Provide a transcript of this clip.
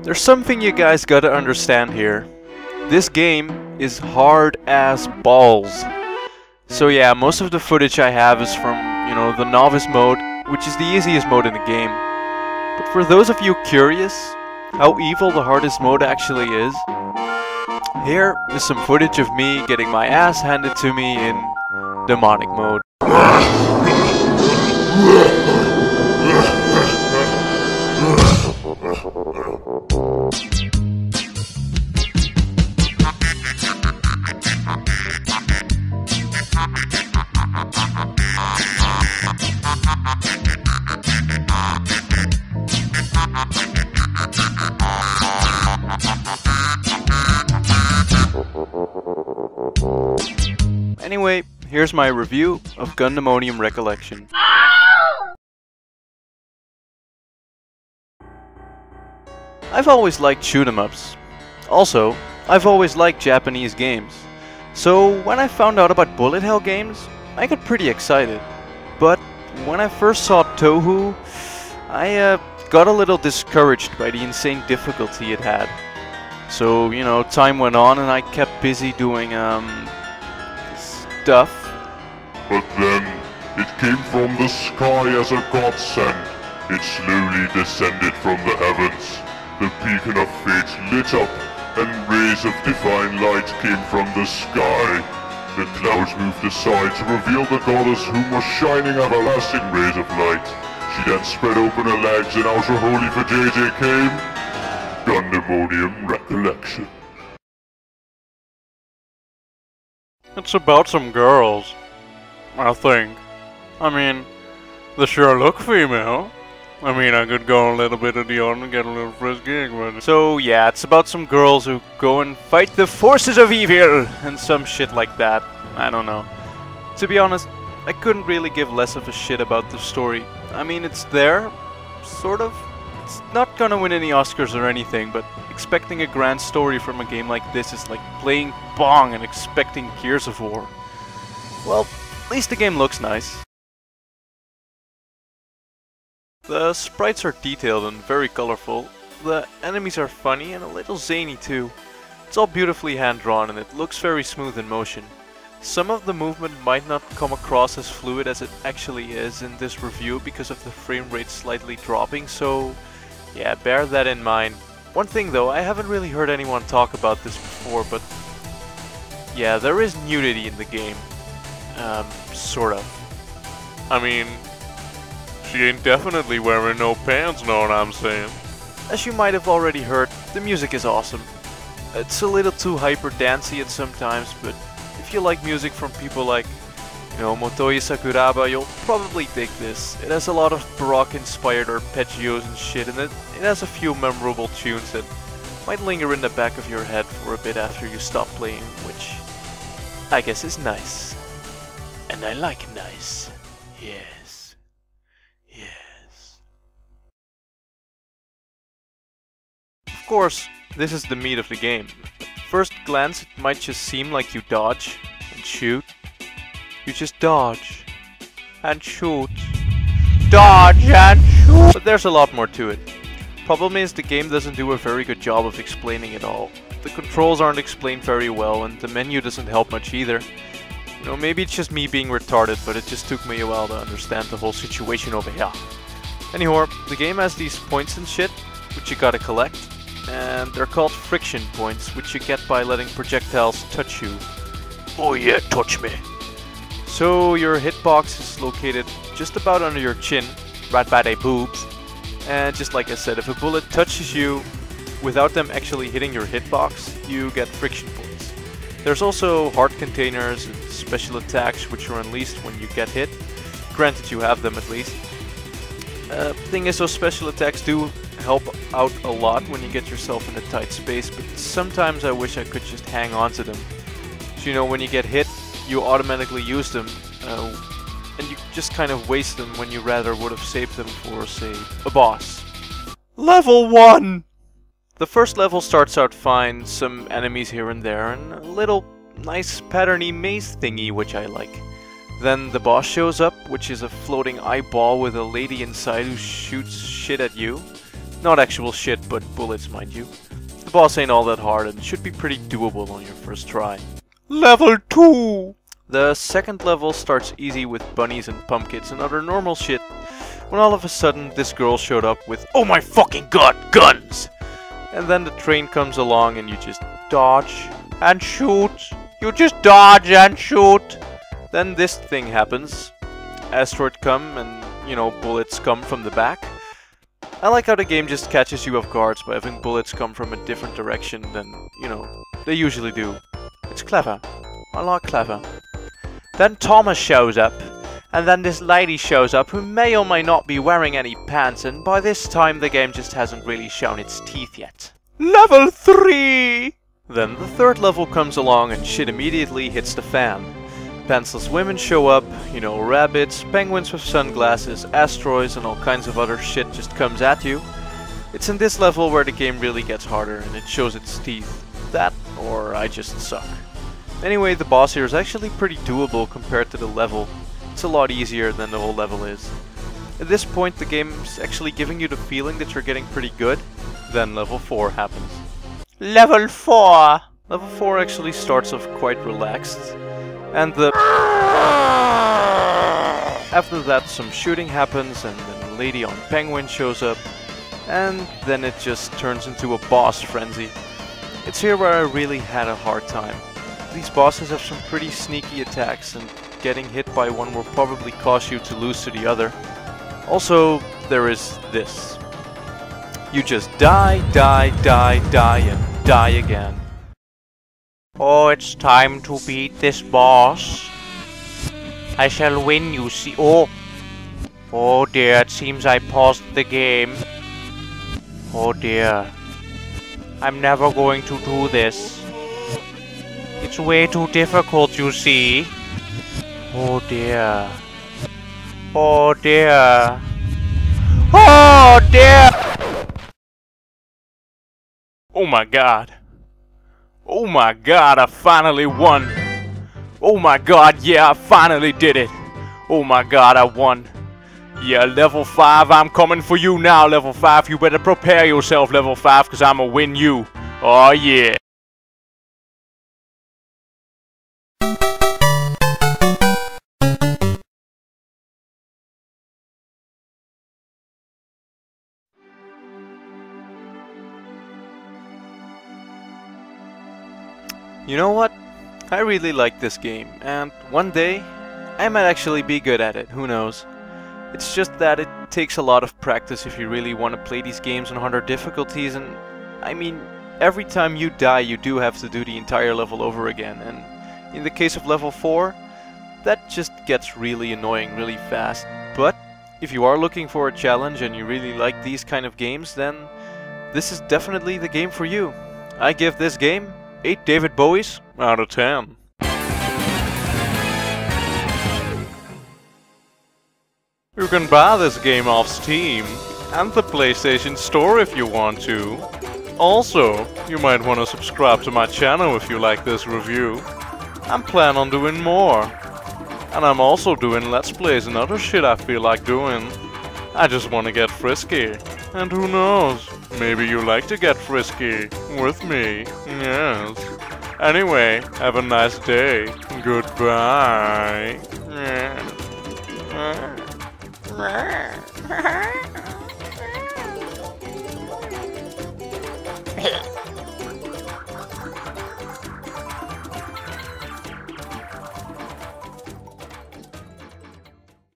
There's something you guys gotta understand here. This game is hard as balls. So yeah, most of the footage I have is from, the novice mode, which is the easiest mode in the game. But for those of you curious how evil the hardest mode actually is, here is some footage of me getting my ass handed to me in demonic mode. Anyway, here's my review of Gundemonium Recollection. I've always liked shoot-em-ups. Also, I've always liked Japanese games. So when I found out about bullet hell games, I got pretty excited. But when I first saw Touhou, I got a little discouraged by the insane difficulty it had. So, time went on and I kept busy doing, stuff. But then, it came from the sky as a godsend. It slowly descended from the heavens. The beacon of fate lit up, and rays of divine light came from the sky. The clouds moved aside to reveal the goddess whom was shining everlasting rays of light. She then spread open her legs and out her holy for JJ came Gundemonium Recollection. It's about some girls, I think. I mean, they sure look female. I mean, I could go a little bit of the on and get a little frisky, but... So yeah, it's about some girls who go and fight the forces of evil and some shit like that. I don't know. To be honest, I couldn't really give less of a shit about the story. I mean, it's there, sort of. It's not gonna win any Oscars or anything, but expecting a grand story from a game like this is like playing Bong and expecting Gears of War. Well, at least the game looks nice. The sprites are detailed and very colorful. The enemies are funny and a little zany too. It's all beautifully hand-drawn and it looks very smooth in motion. Some of the movement might not come across as fluid as it actually is in this review because of the frame rate slightly dropping, so yeah, bear that in mind. One thing though, I haven't really heard anyone talk about this before, but yeah, there is nudity in the game. Sort of. I mean, she ain't definitely wearing no pants, know what I'm saying? As you might have already heard, the music is awesome. It's a little too hyper dancey at some times, but if you like music from people like, Motoi Sakuraba, you'll probably dig this. It has a lot of Baroque inspired arpeggios and shit, and it has a few memorable tunes that might linger in the back of your head for a bit after you stop playing, which I guess is nice. And I like nice. Yes. Yes. Of course, this is the meat of the game. At first glance, it might just seem like you dodge and shoot. You just dodge and shoot. Dodge and shoot! But there's a lot more to it. Problem is, the game doesn't do a very good job of explaining it all. The controls aren't explained very well, and the menu doesn't help much either. Maybe it's just me being retarded, but it just took me a while to understand the whole situation over here. Anyhow, the game has these points and shit, which you gotta collect. And they're called friction points, which you get by letting projectiles touch you. Oh yeah, touch me! So your hitbox is located just about under your chin, right by the boobs. And just like I said, if a bullet touches you without them actually hitting your hitbox, you get friction points. There's also heart containers and special attacks which are unleashed when you get hit. Granted, you have them at least. Thing is, those special attacks do help out a lot when you get yourself in a tight space, but sometimes I wish I could just hang on to them. So when you get hit, you automatically use them, and you just kind of waste them when you rather would have saved them for, say, a boss. Level 1! The first level starts out fine, some enemies here and there, and a little nice patterny maze thingy which I like. Then the boss shows up, which is a floating eyeball with a lady inside who shoots shit at you. Not actual shit, but bullets, mind you. The boss ain't all that hard and should be pretty doable on your first try. Level 2! The second level starts easy with bunnies and pumpkins and other normal shit, when all of a sudden this girl showed up with, oh my fucking god, guns! And then the train comes along and you just dodge and shoot. You just dodge and shoot. Then this thing happens. Asteroid come and, you know, bullets come from the back. I like how the game just catches you off guard by having bullets come from a different direction than, you know, they usually do. It's clever. I like clever. Then Thomas shows up. And then this lady shows up who may or may not be wearing any pants, and by this time the game just hasn't really shown its teeth yet. Level 3! Then the third level comes along and shit immediately hits the fan. Pantsless women show up, you know, rabbits, penguins with sunglasses, asteroids and all kinds of other shit just comes at you. It's in this level where the game really gets harder and it shows its teeth. That, or I just suck. Anyway, the boss here is actually pretty doable compared to the level. It's a lot easier than the whole level is. At this point the game's actually giving you the feeling that you're getting pretty good. Then level 4 happens. Level 4! Level 4 actually starts off quite relaxed. And after that some shooting happens and then a lady on penguin shows up. And then it just turns into a boss frenzy. It's here where I really had a hard time. These bosses have some pretty sneaky attacks and getting hit by one will probably cause you to lose to the other. Also, there is this. You just die, die, die, die, and die again. Oh, it's time to beat this boss. I shall win, you see. Oh! Oh dear, it seems I paused the game. Oh dear. I'm never going to do this. It's way too difficult, you see. Oh dear. Oh dear. Oh dear! Oh my god. Oh my god, I finally won. Oh my god, yeah, I finally did it. Oh my god, I won. Yeah, level 5, I'm coming for you now, level 5. You better prepare yourself, level 5, because I'ma win you. Oh yeah. You know what? I really like this game, and one day I might actually be good at it, who knows. It's just that it takes a lot of practice if you really want to play these games on harder difficulties, and I mean, every time you die you do have to do the entire level over again, and in the case of level 4, that just gets really annoying really fast. But if you are looking for a challenge and you really like these kind of games, then this is definitely the game for you. I give this game 8 David Bowies out of 10. You can buy this game off Steam and the PlayStation Store if you want to. Also, you might want to subscribe to my channel if you like this review. I'm planning on doing more. And I'm also doing Let's Plays and other shit I feel like doing. I just want to get frisky. And who knows, maybe you like to get frisky with me. Yes. Anyway, have a nice day. Goodbye.